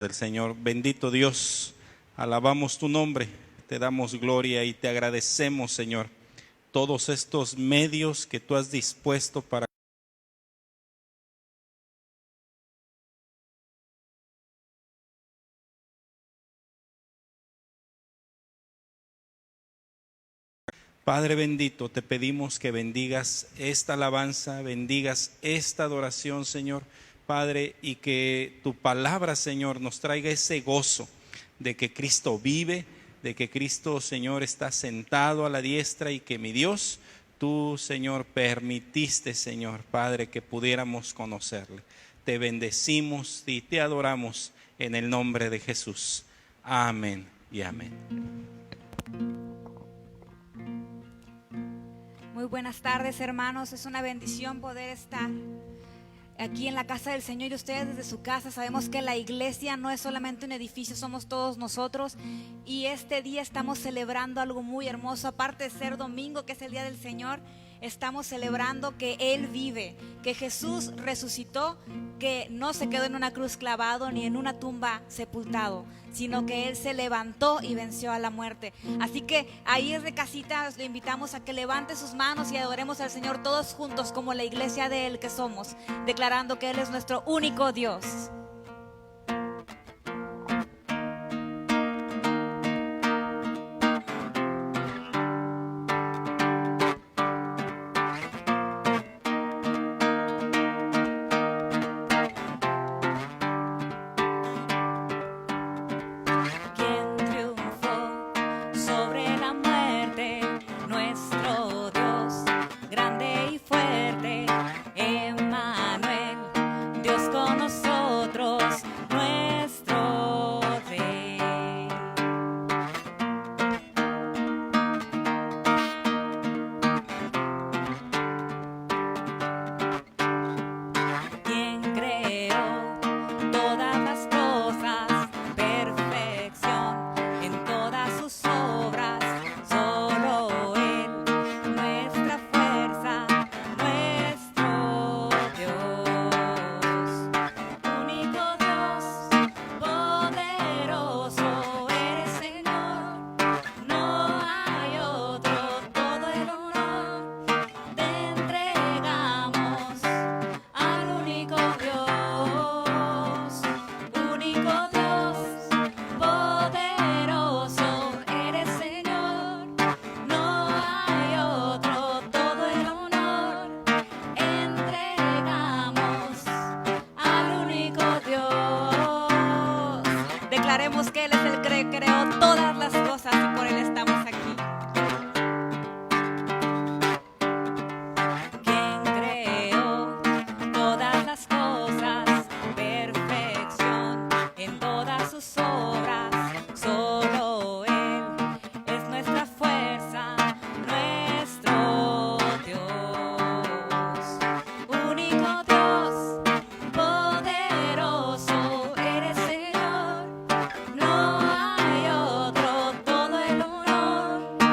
del Señor. Bendito Dios, alabamos tu nombre, te damos gloria y te agradecemos, Señor, todos estos medios que tú has dispuesto para Padre bendito, te pedimos que bendigas esta alabanza, bendigas esta adoración, Señor, Padre, y que tu palabra, Señor, nos traiga ese gozo de que Cristo vive, de que Cristo, Señor, está sentado a la diestra y que mi Dios, tú, Señor, permitiste, Señor, Padre, que pudiéramos conocerle. Te bendecimos y te adoramos en el nombre de Jesús. Amén y amén. Muy buenas tardes, hermanos. Es una bendición poder estar aquí en la casa del Señor y ustedes desde su casa. Sabemos que la iglesia no es solamente un edificio, somos todos nosotros, y este día estamos celebrando algo muy hermoso. Aparte de ser domingo, que es el día del Señor, estamos celebrando que Él vive, que Jesús resucitó, que no se quedó en una cruz clavado ni en una tumba sepultado, sino que Él se levantó y venció a la muerte. Así que ahí desde casita le invitamos a que levante sus manos y adoremos al Señor todos juntos como la iglesia de Él que somos, declarando que Él es nuestro único Dios. Declaremos que Él es el que creó todas las cosas y por Él estamos aquí. Quien creó todas las cosas, perfección en todas sus obras, solo Él es nuestra fuerza, nuestro Dios, único Dios, poderoso, eres Señor. No hay otro, todo el honor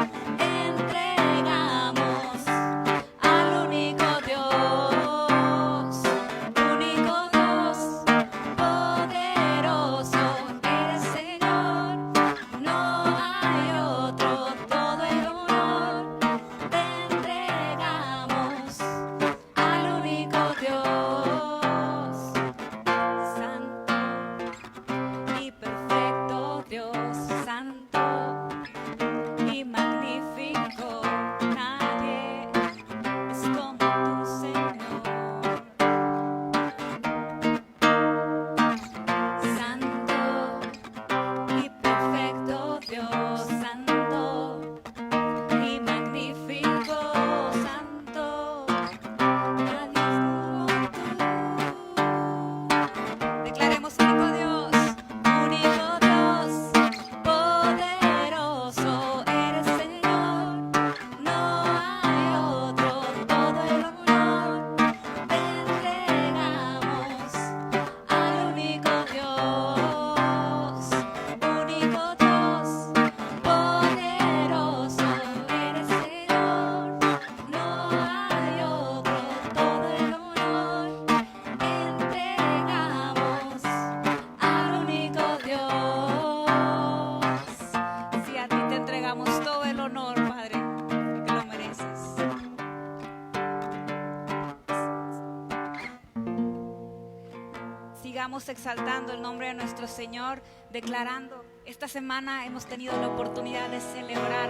sigamos exaltando el nombre de nuestro Señor, declarando. Esta semana hemos tenido la oportunidad de celebrar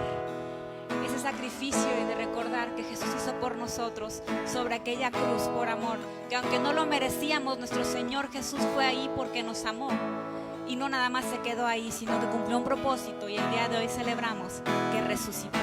ese sacrificio y de recordar que Jesús hizo por nosotros sobre aquella cruz por amor, que aunque no lo merecíamos, nuestro Señor Jesús fue ahí porque nos amó, y no nada más se quedó ahí, sino que cumplió un propósito, y el día de hoy celebramos que resucitó.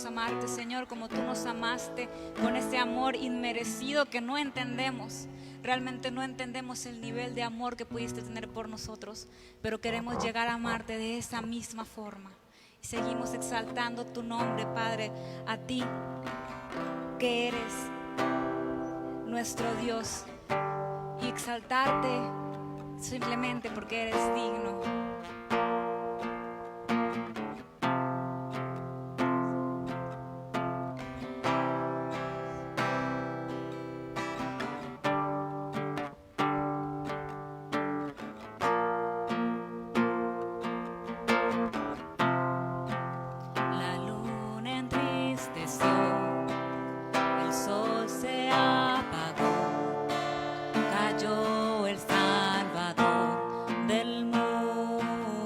queremos amarte, Señor, como tú nos amaste, con ese amor inmerecido que no entendemos. Realmente no entendemos el nivel de amor que pudiste tener por nosotros, pero queremos llegar a amarte de esa misma forma. Y seguimos exaltando tu nombre, Padre, a ti, que eres nuestro Dios, y exaltarte simplemente porque eres digno. La luna entristeció, el sol se apagó, cayó el Salvador del mundo.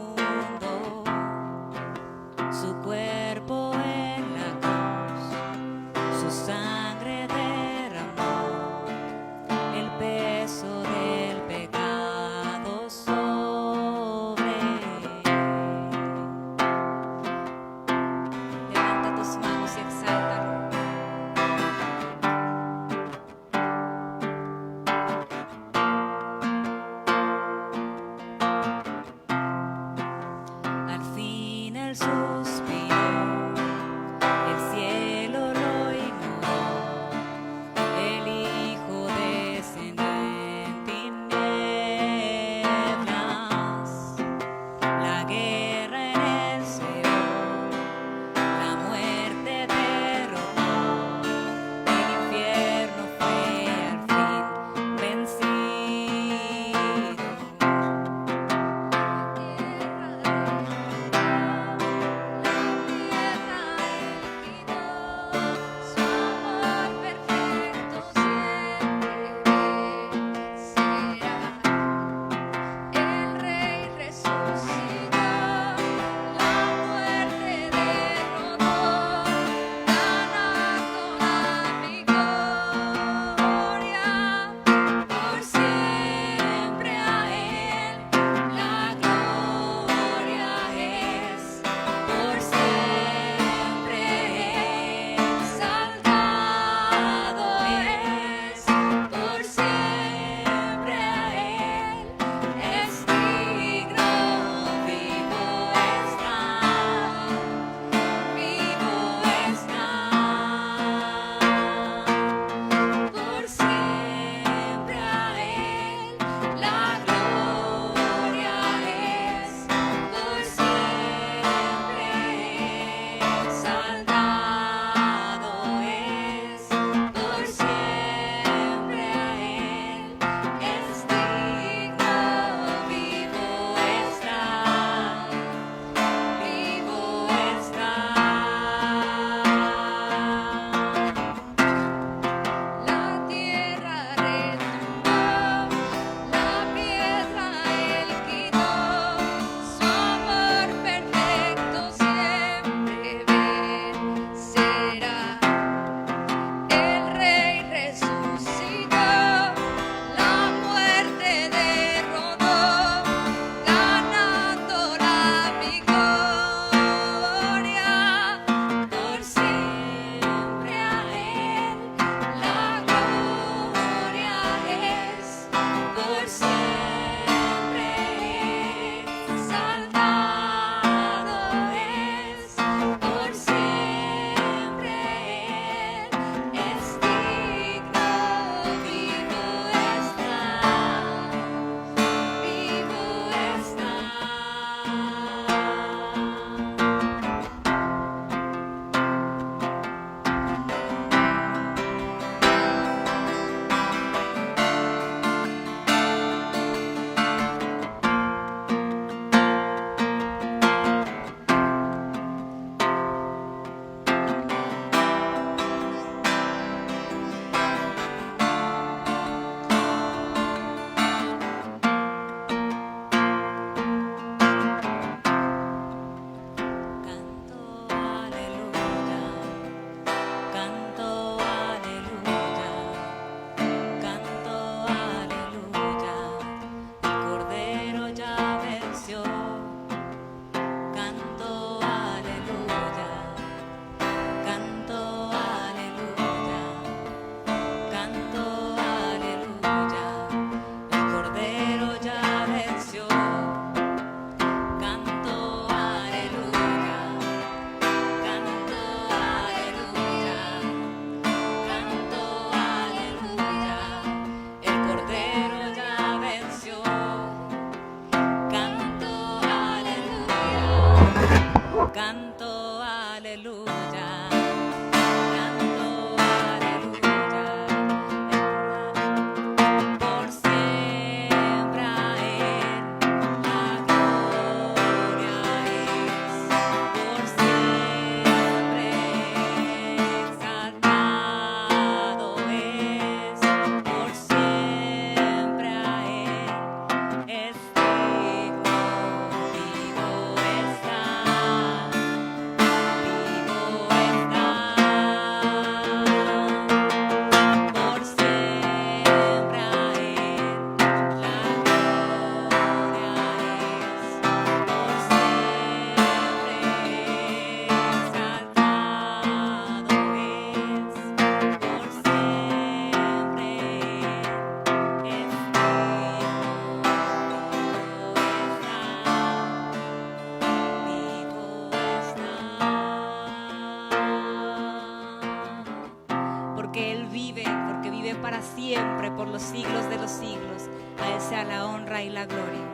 vive, porque vive para siempre, por los siglos de los siglos. A Él sea la honra y la gloria.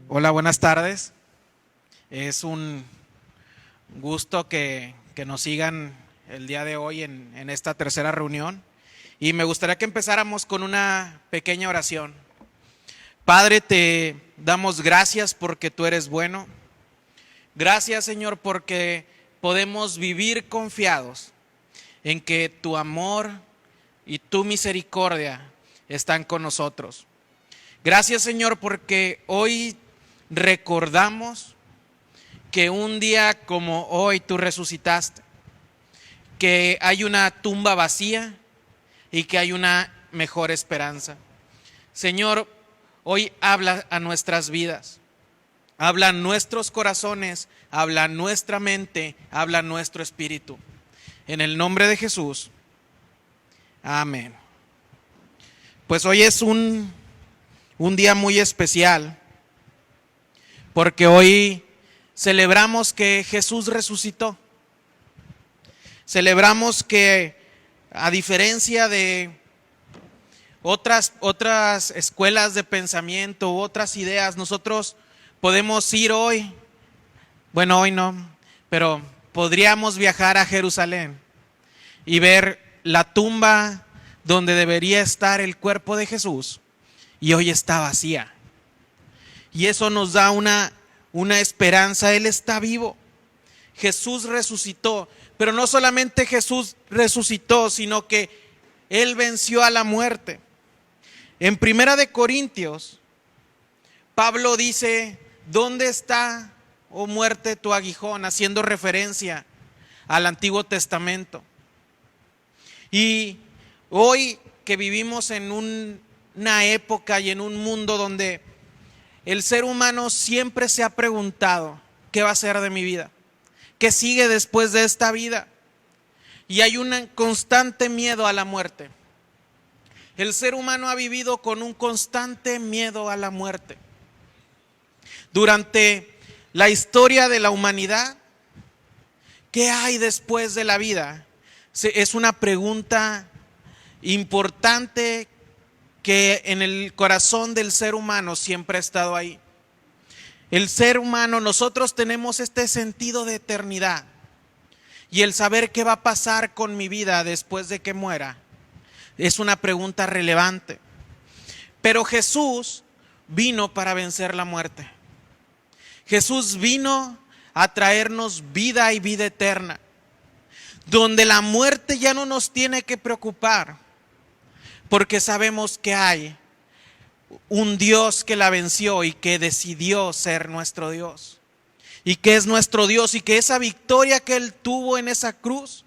Hola, buenas tardes. Es un gusto que nos sigan el día de hoy en esta tercera reunión. Y me gustaría que empezáramos con una pequeña oración. Padre, te damos gracias porque tú eres bueno. Gracias, Señor, porque podemos vivir confiados en que tu amor y tu misericordia están con nosotros. Gracias, Señor, porque hoy recordamos que un día como hoy tú resucitaste, que hay una tumba vacía y que hay una mejor esperanza. Señor, hoy habla a nuestras vidas, habla a nuestros corazones, habla a nuestra mente, habla a nuestro espíritu. En el nombre de Jesús, amén. Pues hoy es un día muy especial, porque hoy celebramos que Jesús resucitó. Celebramos que, a diferencia de otras escuelas de pensamiento u otras ideas, nosotros podemos ir hoy, bueno, hoy no, pero podríamos viajar a Jerusalén y ver la tumba donde debería estar el cuerpo de Jesús, y hoy está vacía. Y eso nos da una esperanza. Él está vivo. Jesús resucitó. Pero no solamente Jesús resucitó, sino que Él venció a la muerte. En 1 Corintios, Pablo dice: ¿dónde está, oh muerte, tu aguijón? Haciendo referencia al Antiguo Testamento. Y hoy que vivimos en una época y en un mundo donde el ser humano siempre se ha preguntado: ¿qué va a ser de mi vida? ¿Qué sigue después de esta vida? Y hay un constante miedo a la muerte. El ser humano ha vivido con un constante miedo a la muerte. Durante la historia de la humanidad, ¿qué hay después de la vida? Es una pregunta importante que en el corazón del ser humano siempre ha estado ahí. El ser humano, nosotros tenemos este sentido de eternidad, y el saber qué va a pasar con mi vida después de que muera es una pregunta relevante. Pero Jesús vino para vencer la muerte. Jesús vino a traernos vida y vida eterna, donde la muerte ya no nos tiene que preocupar, porque sabemos que hay un Dios que la venció y que decidió ser nuestro Dios, y que es nuestro Dios, y que esa victoria que Él tuvo en esa cruz,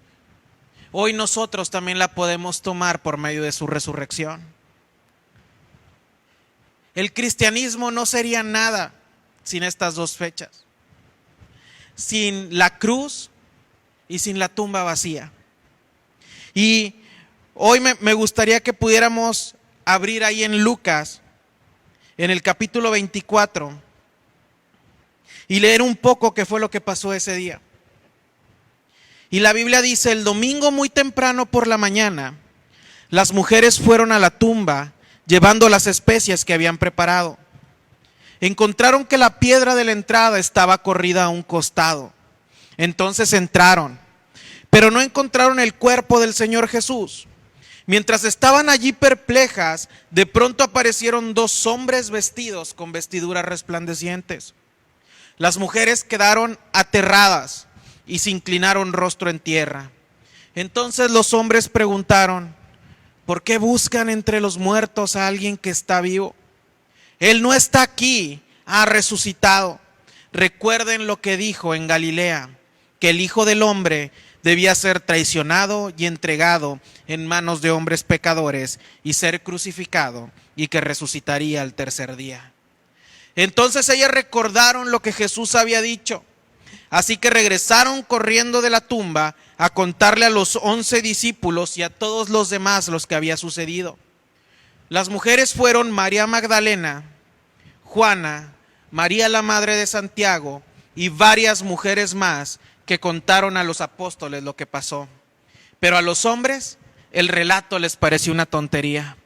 hoy nosotros también la podemos tomar por medio de su resurrección. El cristianismo no sería nada sin estas dos fechas, sin la cruz y sin la tumba vacía. Y hoy me gustaría que pudiéramos abrir ahí en Lucas, en el capítulo 24, y leer un poco qué fue lo que pasó ese día. Y la Biblia dice: el domingo muy temprano por la mañana, las mujeres fueron a la tumba llevando las especias que habían preparado. Encontraron que la piedra de la entrada estaba corrida a un costado. Entonces entraron, pero no encontraron el cuerpo del Señor Jesús. Mientras estaban allí perplejas, de pronto aparecieron dos hombres vestidos con vestiduras resplandecientes. Las mujeres quedaron aterradas y se inclinaron rostro en tierra. Entonces los hombres preguntaron: ¿por qué buscan entre los muertos a alguien que está vivo? Él no está aquí, ha resucitado. Recuerden lo que dijo en Galilea, que el Hijo del Hombre debía ser traicionado y entregado en manos de hombres pecadores y ser crucificado, y que resucitaría al tercer día. Entonces ellas recordaron lo que Jesús había dicho, así que regresaron corriendo de la tumba a contarle a los 11 discípulos y a todos los demás lo que había sucedido. Las mujeres fueron María Magdalena, Juana, María la madre de Santiago y varias mujeres más que contaron a los apóstoles lo que pasó. Pero a los hombres el relato les pareció una tontería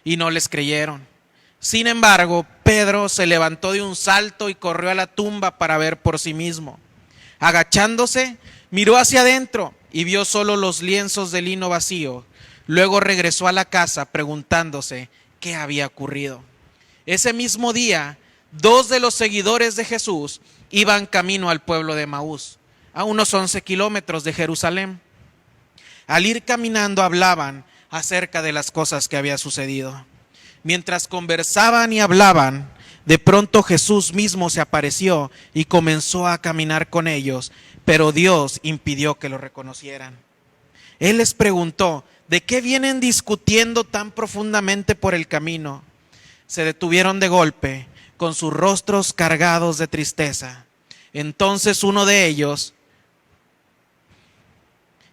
y no les creyeron. Sin embargo, Pedro se levantó de un salto y corrió a la tumba para ver por sí mismo. Agachándose, miró hacia adentro y vio solo los lienzos de lino vacío. Luego regresó a la casa preguntándose qué había ocurrido. Ese mismo día, 2 de los seguidores de Jesús iban camino al pueblo de Emaús, a unos 11 kilómetros de Jerusalén. Al ir caminando hablaban acerca de las cosas que había sucedido. Mientras conversaban y hablaban, de pronto Jesús mismo se apareció y comenzó a caminar con ellos, pero Dios impidió que lo reconocieran. Él les preguntó, ¿de qué vienen discutiendo tan profundamente por el camino? Se detuvieron de golpe, con sus rostros cargados de tristeza. Entonces uno de ellos,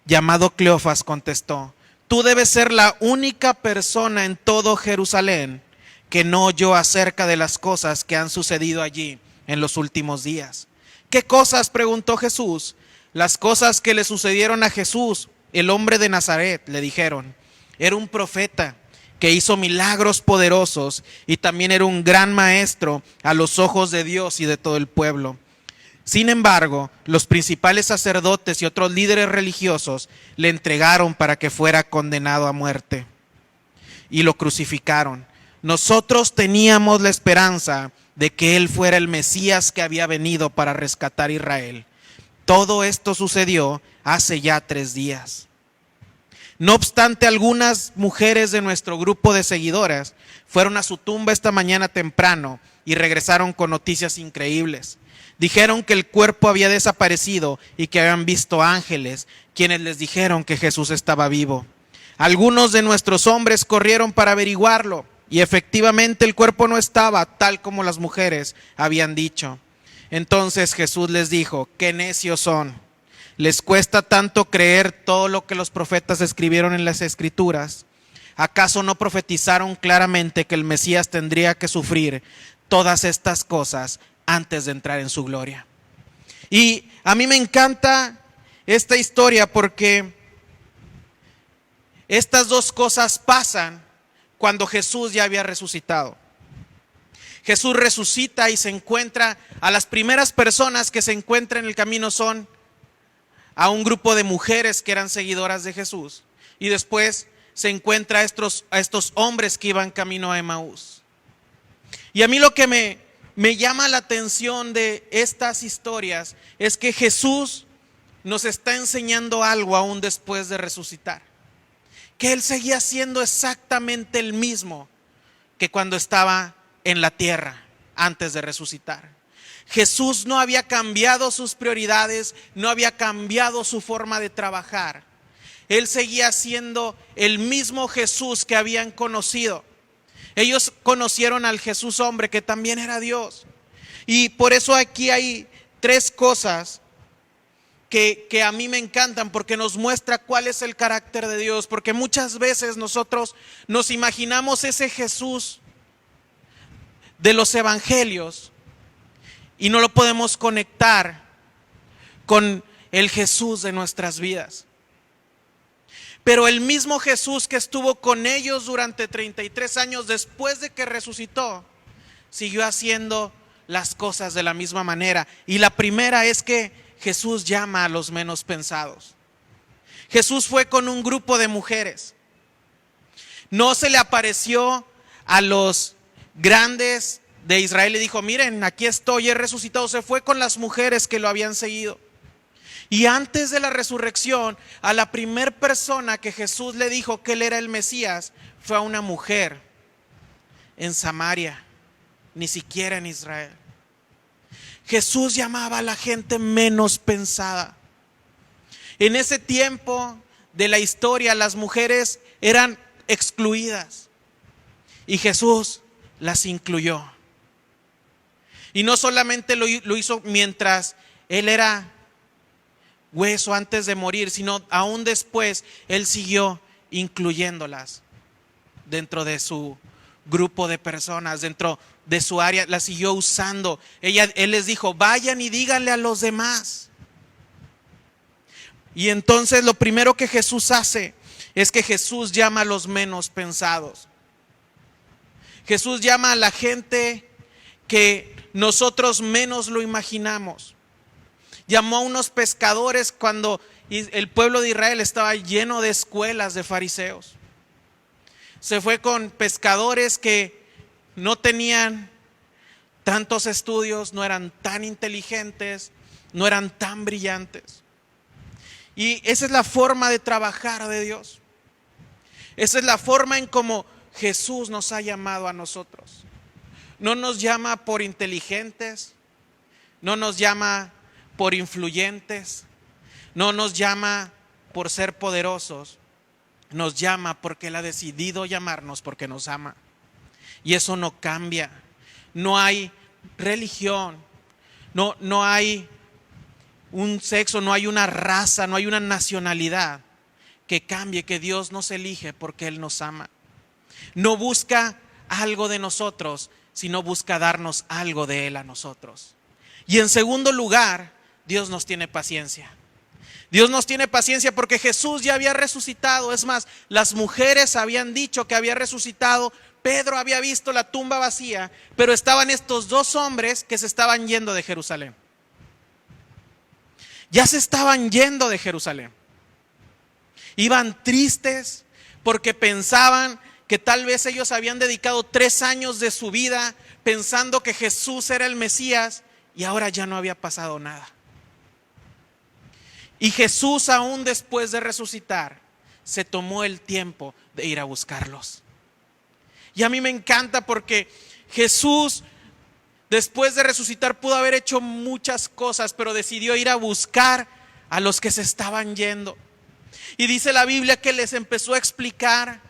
llamado Cleofas, contestó, tú debes ser la única persona en todo Jerusalén que no oyó acerca de las cosas que han sucedido allí en los últimos días. ¿Qué cosas?, preguntó Jesús. Las cosas que le sucedieron a Jesús, el hombre de Nazaret, le dijeron. Era un profeta que hizo milagros poderosos y también era un gran maestro a los ojos de Dios y de todo el pueblo. Sin embargo, los principales sacerdotes y otros líderes religiosos le entregaron para que fuera condenado a muerte y lo crucificaron. Nosotros teníamos la esperanza de que él fuera el Mesías que había venido para rescatar a Israel. Todo esto sucedió hace ya 3 días. No obstante, algunas mujeres de nuestro grupo de seguidoras fueron a su tumba esta mañana temprano y regresaron con noticias increíbles. Dijeron que el cuerpo había desaparecido y que habían visto ángeles, quienes les dijeron que Jesús estaba vivo. Algunos de nuestros hombres corrieron para averiguarlo y efectivamente el cuerpo no estaba tal como las mujeres habían dicho. Entonces Jesús les dijo, qué necios son. ¿Les cuesta tanto creer todo lo que los profetas escribieron en las Escrituras? ¿Acaso no profetizaron claramente que el Mesías tendría que sufrir todas estas cosas antes de entrar en su gloria? Y a mí me encanta esta historia porque estas 2 cosas pasan cuando Jesús ya había resucitado. Jesús resucita y se encuentra a las primeras personas que se encuentran en el camino son a un grupo de mujeres que eran seguidoras de Jesús y después se encuentra a estos hombres que iban camino a Emaús. Y a mí lo que me llama la atención de estas historias es que Jesús nos está enseñando algo aún después de resucitar. Que Él seguía siendo exactamente el mismo que cuando estaba en la tierra antes de resucitar. Jesús no había cambiado sus prioridades, no había cambiado su forma de trabajar. Él seguía siendo el mismo Jesús que habían conocido. Ellos conocieron al Jesús hombre que también era Dios. Y por eso aquí hay 3 cosas que a mí me encantan, porque nos muestra cuál es el carácter de Dios. Porque muchas veces nosotros nos imaginamos ese Jesús de los evangelios y no lo podemos conectar con el Jesús de nuestras vidas. Pero el mismo Jesús que estuvo con ellos durante 33 años después de que resucitó, siguió haciendo las cosas de la misma manera. Y la primera es que Jesús llama a los menos pensados. Jesús fue con un grupo de mujeres. No se le apareció a los grandes de Israel y dijo, miren, aquí estoy, he resucitado. Se fue con las mujeres que lo habían seguido. Y antes de la resurrección, a la primer persona que Jesús le dijo que él era el Mesías, fue a una mujer en Samaria, ni siquiera en Israel. Jesús llamaba a la gente menos pensada. En ese tiempo de la historia, las mujeres eran excluidas y Jesús las incluyó. Y no solamente lo hizo mientras él era hueso antes de morir, sino aún después él siguió incluyéndolas dentro de su grupo de personas, dentro de su área, la siguió usando. Él les dijo, vayan y díganle a los demás. Y entonces lo primero que Jesús hace es que Jesús llama a los menos pensados. Jesús llama a la gente que nosotros menos lo imaginamos. Llamó a unos pescadores cuando el pueblo de Israel estaba lleno de escuelas de fariseos. Se fue con pescadores que no tenían tantos estudios, no eran tan inteligentes, no eran tan brillantes. Y esa es la forma de trabajar de Dios. Esa es la forma en cómo Jesús nos ha llamado a nosotros. No nos llama por inteligentes, no nos llama por influyentes, no nos llama por ser poderosos, nos llama porque Él ha decidido llamarnos porque nos ama. Y eso no cambia. No hay religión, no hay un sexo, no hay una raza, no hay una nacionalidad que cambie, que Dios nos elige porque Él nos ama. No busca algo de nosotros, sino busca darnos algo de Él a nosotros. Y en segundo lugar, Dios nos tiene paciencia. Dios nos tiene paciencia porque Jesús ya había resucitado. Es más, las mujeres habían dicho que había resucitado. Pedro había visto la tumba vacía, pero estaban estos dos hombres que se estaban yendo de Jerusalén. Ya se estaban yendo de Jerusalén. Iban tristes porque pensaban que tal vez ellos habían dedicado 3 años de su vida pensando que Jesús era el Mesías y ahora ya no había pasado nada. Y Jesús, aún después de resucitar, se tomó el tiempo de ir a buscarlos. Y a mí me encanta porque Jesús, después de resucitar, pudo haber hecho muchas cosas, pero decidió ir a buscar a los que se estaban yendo. Y dice la Biblia que les empezó a explicar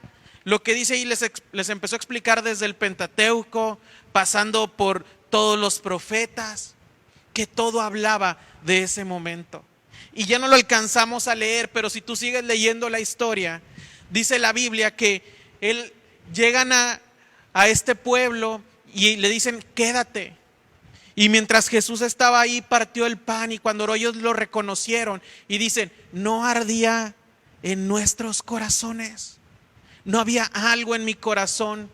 lo que dice y les empezó a explicar desde el Pentateuco, pasando por todos los profetas, que todo hablaba de ese momento. Y ya no lo alcanzamos a leer, pero si tú sigues leyendo la historia, dice la Biblia que llegan a este pueblo y le dicen, quédate. Y mientras Jesús estaba ahí, partió el pan, y cuando ellos lo reconocieron y dicen, no ardía en nuestros corazones. No había algo en mi corazón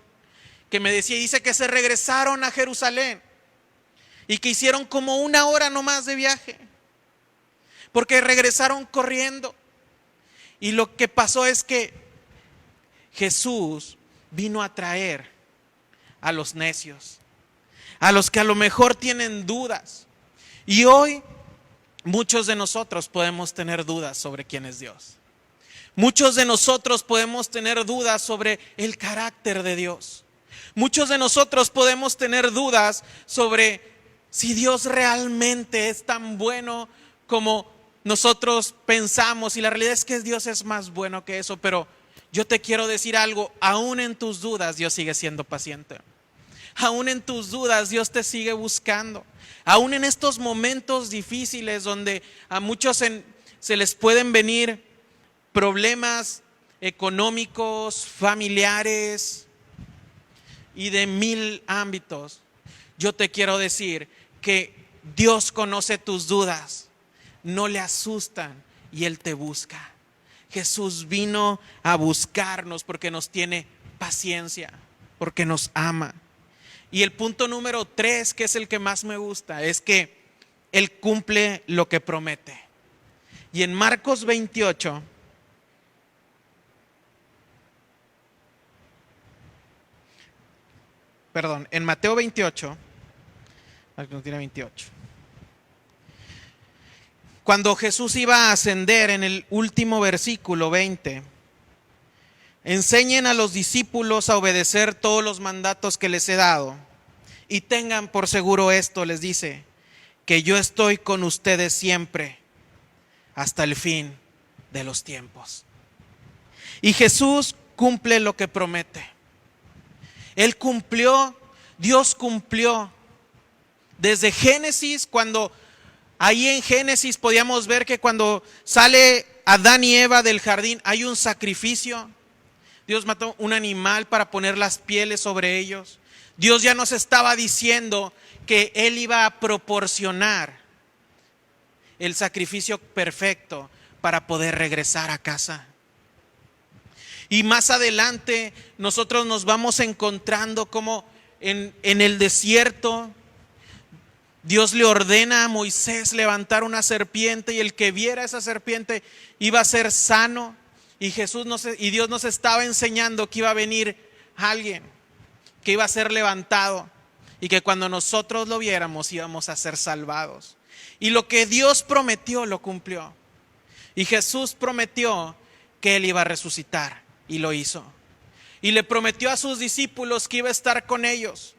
que me decía. Y dice que se regresaron a Jerusalén y que hicieron como 1 hora nomás de viaje, porque regresaron corriendo. Y lo que pasó es que Jesús vino a traer a los necios, a los que a lo mejor tienen dudas. Y hoy muchos de nosotros podemos tener dudas sobre quién es Dios. Muchos de nosotros podemos tener dudas sobre el carácter de Dios. Muchos de nosotros podemos tener dudas sobre si Dios realmente es tan bueno como nosotros pensamos. Y la realidad es que Dios es más bueno que eso. Pero yo te quiero decir algo, aún en tus dudas Dios sigue siendo paciente. Aún en tus dudas Dios te sigue buscando. Aún en estos momentos difíciles donde a muchos se les pueden venir problemas económicos, familiares y de 1000 ámbitos, yo te quiero decir que Dios conoce tus dudas, no le asustan y Él te busca. Jesús vino a buscarnos porque nos tiene paciencia, porque nos ama. Y el punto número 3, que es el que más me gusta, es que Él cumple lo que promete. Y en Marcos 28, en Mateo 28, no tiene 28. Cuando Jesús iba a ascender, en el último versículo 20, enseñen a los discípulos a obedecer todos los mandatos que les he dado, y tengan por seguro esto, les dice, que yo estoy con ustedes siempre hasta el fin de los tiempos. Y Jesús cumple lo que promete. Él cumplió, Dios cumplió. Desde Génesis, ahí en Génesis podíamos ver que cuando sale Adán y Eva del jardín, hay un sacrificio. Dios mató un animal para poner las pieles sobre ellos. Dios ya nos estaba diciendo que Él iba a proporcionar el sacrificio perfecto para poder regresar a casa. Y más adelante nosotros nos vamos encontrando como en el desierto Dios le ordena a Moisés levantar una serpiente, y el que viera esa serpiente iba a ser sano. Y Dios nos estaba enseñando que iba a venir alguien que iba a ser levantado, y que cuando nosotros lo viéramos íbamos a ser salvados. Y lo que Dios prometió lo cumplió. Y Jesús prometió que Él iba a resucitar, y lo hizo. Y le prometió a sus discípulos que iba a estar con ellos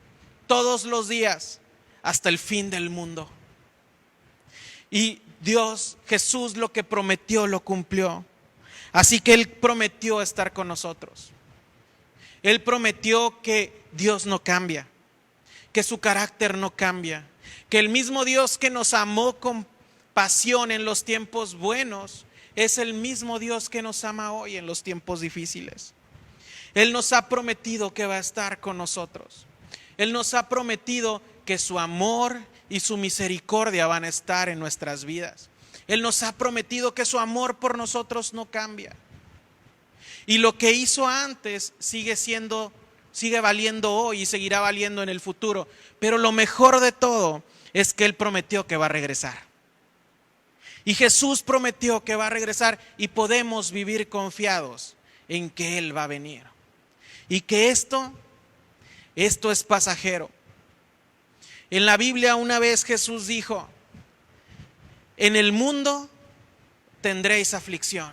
todos los días hasta el fin del mundo. Y Jesús, lo que prometió lo cumplió. Así que Él prometió estar con nosotros. Él prometió que Dios no cambia, que su carácter no cambia, que el mismo Dios que nos amó con pasión en los tiempos buenos es el mismo Dios que nos ama hoy en los tiempos difíciles. Él nos ha prometido que va a estar con nosotros. Él nos ha prometido que su amor y su misericordia van a estar en nuestras vidas. Él nos ha prometido que su amor por nosotros no cambia. Y lo que hizo antes sigue valiendo hoy y seguirá valiendo en el futuro. Pero lo mejor de todo es que Él prometió que va a regresar. Y Jesús prometió que va a regresar, y podemos vivir confiados en que Él va a venir. Y que esto es pasajero. En la Biblia una vez Jesús dijo: en el mundo tendréis aflicción,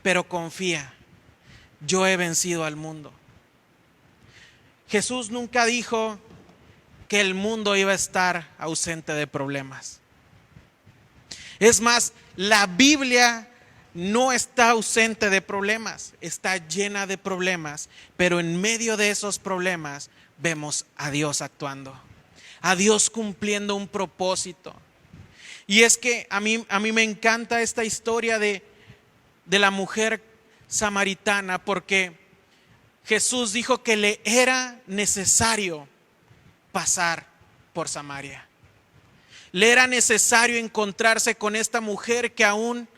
pero confía, yo he vencido al mundo. Jesús nunca dijo que el mundo iba a estar ausente de problemas. Es más, la Biblia no está ausente de problemas, está llena de problemas, pero en medio de esos problemas vemos a Dios actuando, a Dios cumpliendo un propósito. Y es que a mí me encanta esta historia de la mujer samaritana, porque Jesús dijo que le era necesario pasar por Samaria. Le era necesario encontrarse con esta mujer que aún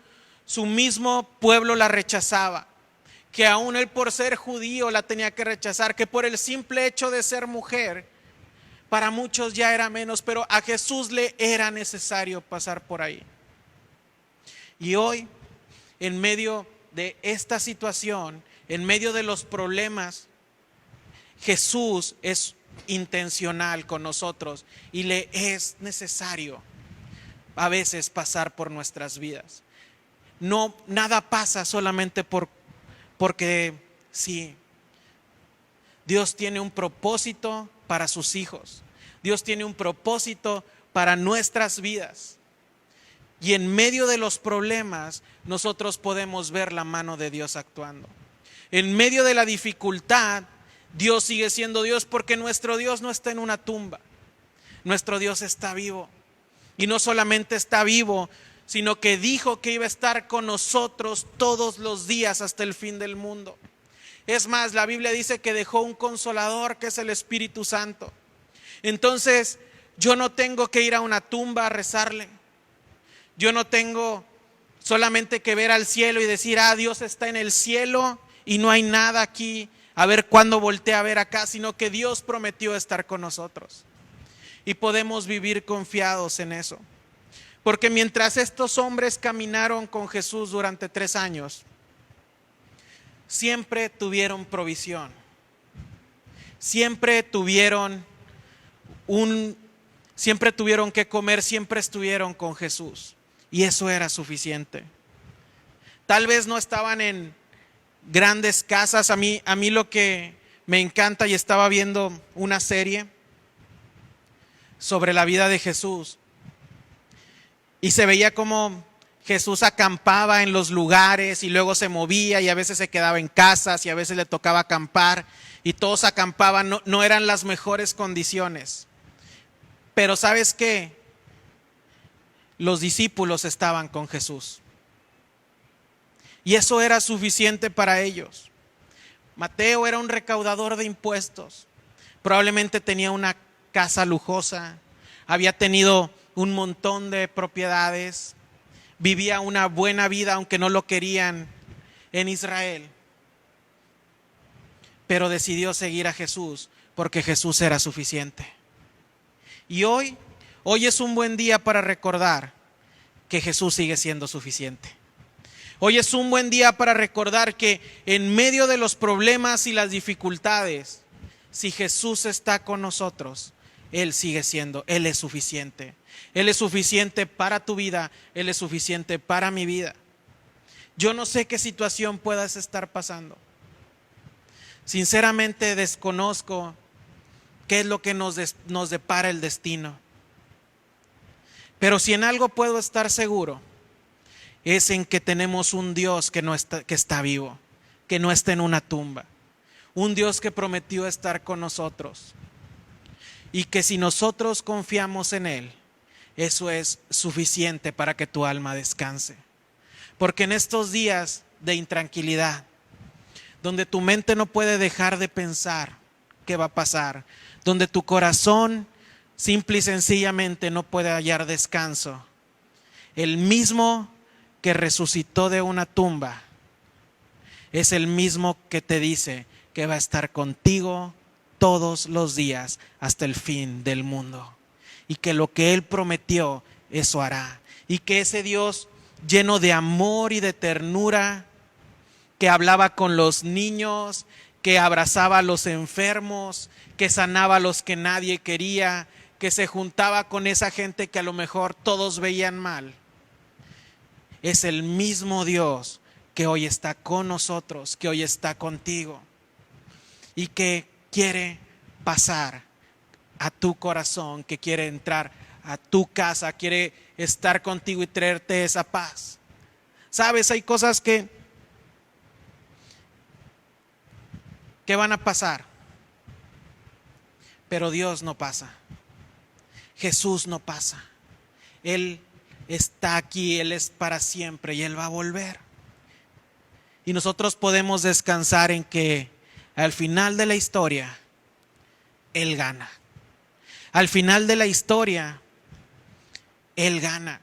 su mismo pueblo la rechazaba, que aún él por ser judío la tenía que rechazar, que por el simple hecho de ser mujer para muchos ya era menos, pero a Jesús le era necesario pasar por ahí. Y hoy, en medio de esta situación, en medio de los problemas, Jesús es intencional con nosotros y le es necesario a veces pasar por nuestras vidas. No, nada pasa solamente porque sí. Dios tiene un propósito para sus hijos. Dios tiene un propósito para nuestras vidas. Y en medio de los problemas nosotros podemos ver la mano de Dios actuando. En medio de la dificultad, Dios sigue siendo Dios, porque nuestro Dios no está en una tumba. Nuestro Dios está vivo. Y no solamente está vivo, sino que dijo que iba a estar con nosotros todos los días hasta el fin del mundo. Es más, la Biblia dice que dejó un consolador, que es el Espíritu Santo. Entonces, yo no tengo que ir a una tumba a rezarle. Yo no tengo solamente que ver al cielo y decir: Dios está en el cielo y no hay nada aquí, a ver cuándo voltea a ver acá, sino que Dios prometió estar con nosotros. Y podemos vivir confiados en eso. Porque mientras estos hombres caminaron con Jesús durante 3 años, siempre tuvieron provisión. Siempre tuvieron que comer, siempre estuvieron con Jesús. Y eso era suficiente. Tal vez no estaban en grandes casas. A mí lo que me encanta, y estaba viendo una serie sobre la vida de Jesús, y se veía como Jesús acampaba en los lugares y luego se movía, y a veces se quedaba en casas y a veces le tocaba acampar, y todos acampaban. No eran las mejores condiciones, pero ¿sabes qué? Los discípulos estaban con Jesús y eso era suficiente para ellos. Mateo era un recaudador de impuestos. Probablemente tenía una casa lujosa, había tenido un montón de propiedades, vivía una buena vida aunque no lo querían en Israel. Pero decidió seguir a Jesús porque Jesús era suficiente. Y hoy es un buen día para recordar que Jesús sigue siendo suficiente. Hoy es un buen día para recordar que en medio de los problemas y las dificultades, si Jesús está con nosotros, Él sigue siendo, Él es suficiente. Él es suficiente para tu vida, Él es suficiente para mi vida. Yo no sé qué situación puedas estar pasando. Sinceramente desconozco qué es lo que nos depara el destino. Pero si en algo puedo estar seguro, es en que tenemos un Dios que está vivo, que no está en una tumba. Un Dios que prometió estar con nosotros. Y que si nosotros confiamos en Él, eso es suficiente para que tu alma descanse. Porque en estos días de intranquilidad, donde tu mente no puede dejar de pensar qué va a pasar, donde tu corazón simple y sencillamente no puede hallar descanso, el mismo que resucitó de una tumba es el mismo que te dice que va a estar contigo todos los días hasta el fin del mundo, y que lo que Él prometió, eso hará, y que ese Dios lleno de amor y de ternura, que hablaba con los niños, que abrazaba a los enfermos, que sanaba a los que nadie quería, que se juntaba con esa gente que a lo mejor todos veían mal, es el mismo Dios que hoy está con nosotros, que hoy está contigo y que quiere pasar a tu corazón, que quiere entrar a tu casa, quiere estar contigo y traerte esa paz. Sabes, hay cosas que van a pasar, pero Dios no pasa. Jesús no pasa. Él está aquí, Él es para siempre y Él va a volver. Y nosotros podemos descansar en que al final de la historia, Él gana. Al final de la historia, Él gana.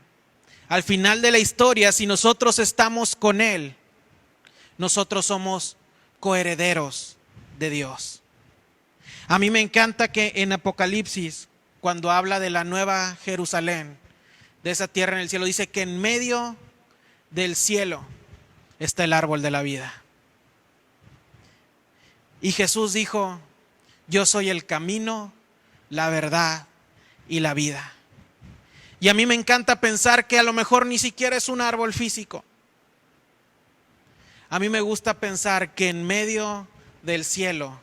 Al final de la historia, si nosotros estamos con Él, nosotros somos coherederos de Dios. A mí me encanta que en Apocalipsis, cuando habla de la nueva Jerusalén, de esa tierra en el cielo, dice que en medio del cielo está el árbol de la vida. Y Jesús dijo: yo soy el camino, la verdad y la vida. Y a mí me encanta pensar que a lo mejor ni siquiera es un árbol físico. A mí me gusta pensar que en medio del cielo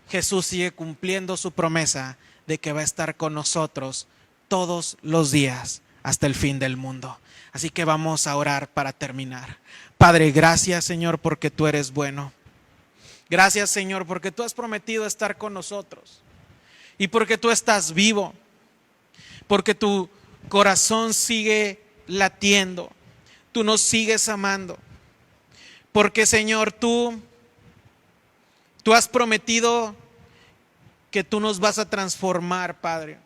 Jesús sigue cumpliendo su promesa de que va a estar con nosotros todos los días hasta el fin del mundo. Así que vamos a orar para terminar. Padre, gracias, Señor, porque tú eres bueno. Gracias, Señor, porque tú has prometido estar con nosotros y porque tú estás vivo, porque tu corazón sigue latiendo, tú nos sigues amando, porque, Señor, tú has prometido que tú nos vas a transformar, Padre.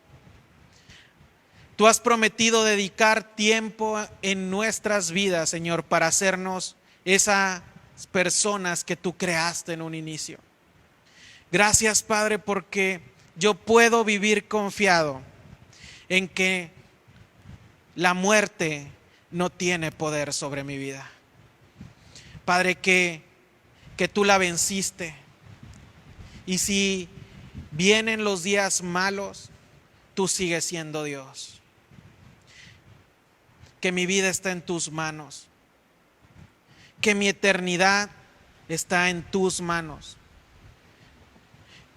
Tú has prometido dedicar tiempo en nuestras vidas, Señor, para hacernos esas personas que tú creaste en un inicio. Gracias, Padre, porque yo puedo vivir confiado en que la muerte no tiene poder sobre mi vida. Padre, que tú la venciste. Y si vienen los días malos, tú sigues siendo Dios. Que mi vida está en tus manos. Que mi eternidad está en tus manos.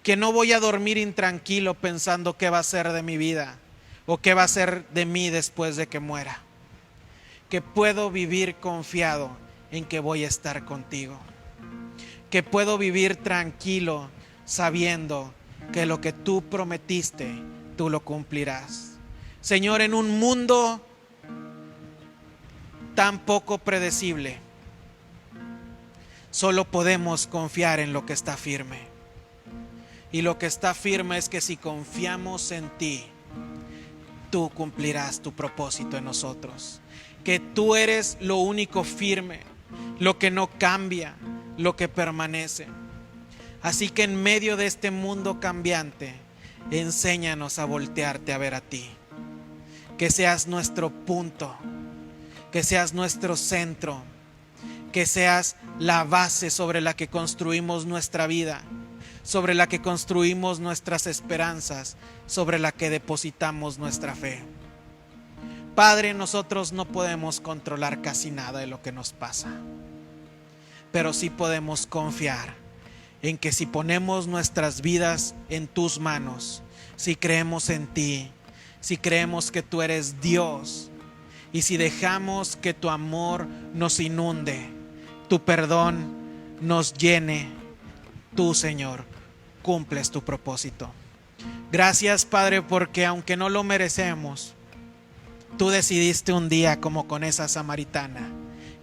Que no voy a dormir intranquilo pensando qué va a ser de mi vida o qué va a ser de mí después de que muera. Que puedo vivir confiado en que voy a estar contigo. Que puedo vivir tranquilo sabiendo que lo que tú prometiste, tú lo cumplirás. Señor, en un mundo tan poco predecible, solo podemos confiar en lo que está firme. Y lo que está firme es que si confiamos en ti, tú cumplirás tu propósito en nosotros. Que tú eres lo único firme, lo que no cambia, lo que permanece. Así que en medio de este mundo cambiante, enséñanos a voltearte a ver a ti. Que seas nuestro punto, que seas nuestro centro, que seas la base sobre la que construimos nuestra vida, sobre la que construimos nuestras esperanzas, sobre la que depositamos nuestra fe. Padre, nosotros no podemos controlar casi nada de lo que nos pasa, pero sí podemos confiar en que si ponemos nuestras vidas en tus manos, si creemos en ti, si creemos que tú eres Dios, y si dejamos que tu amor nos inunde, tu perdón nos llene, tú, Señor, cumples tu propósito. Gracias, Padre, porque aunque no lo merecemos, tú decidiste un día, como con esa samaritana,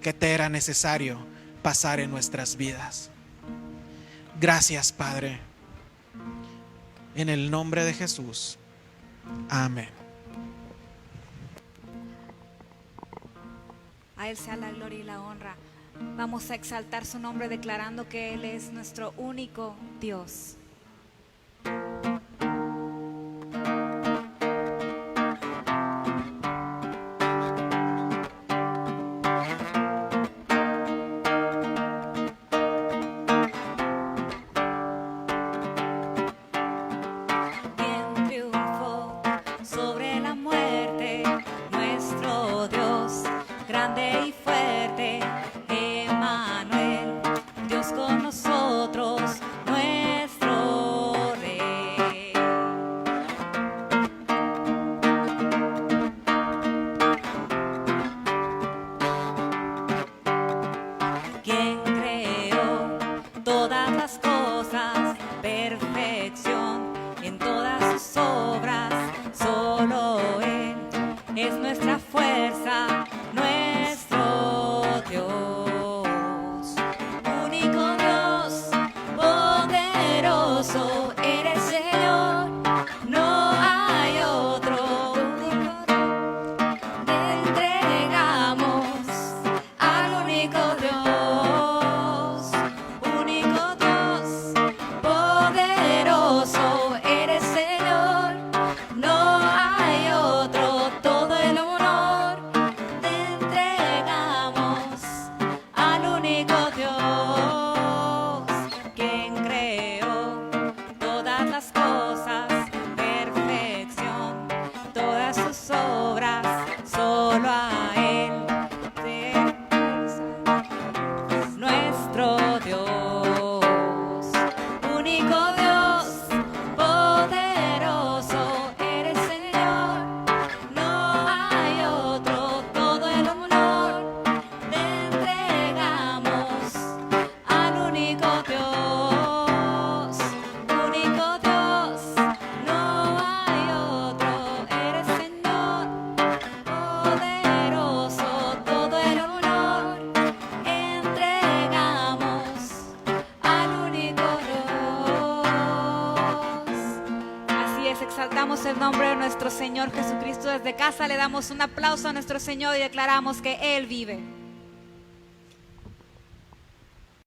que te era necesario pasar en nuestras vidas. Gracias, Padre. En el nombre de Jesús. Amén. A Él sea la gloria y la honra. Vamos a exaltar su nombre declarando que Él es nuestro único Dios. ¿Quién triunfó sobre la muerte? Nuestro Dios, grande y fuerte, Emmanuel, Dios con nosotros, nuestro Rey. ¿Quién creó todas las cosas? Perfección en todas sus obras, solo Él es nuestra fuerza, nuestro Dios. Único Dios, poderoso, eres Señor, no hay otro. Te entregamos al único Dios, poderoso, eres Señor, no hay otro. Todo el honor te entregamos al único Dios, quien creó todas las cosas, perfección, todas sus obras, solo a Él nuestro Dios. Único Dios, poderoso, eres Señor, no hay otro. Todo el honor te entregamos al único Dios, no hay otro. Eres Señor, poderoso, todo el honor entregamos al único Dios. Así es, exaltamos el nombre de nuestro Señor Jesucristo. Desde casa le damos un aplauso a nuestro Señor y declaramos que Él vive.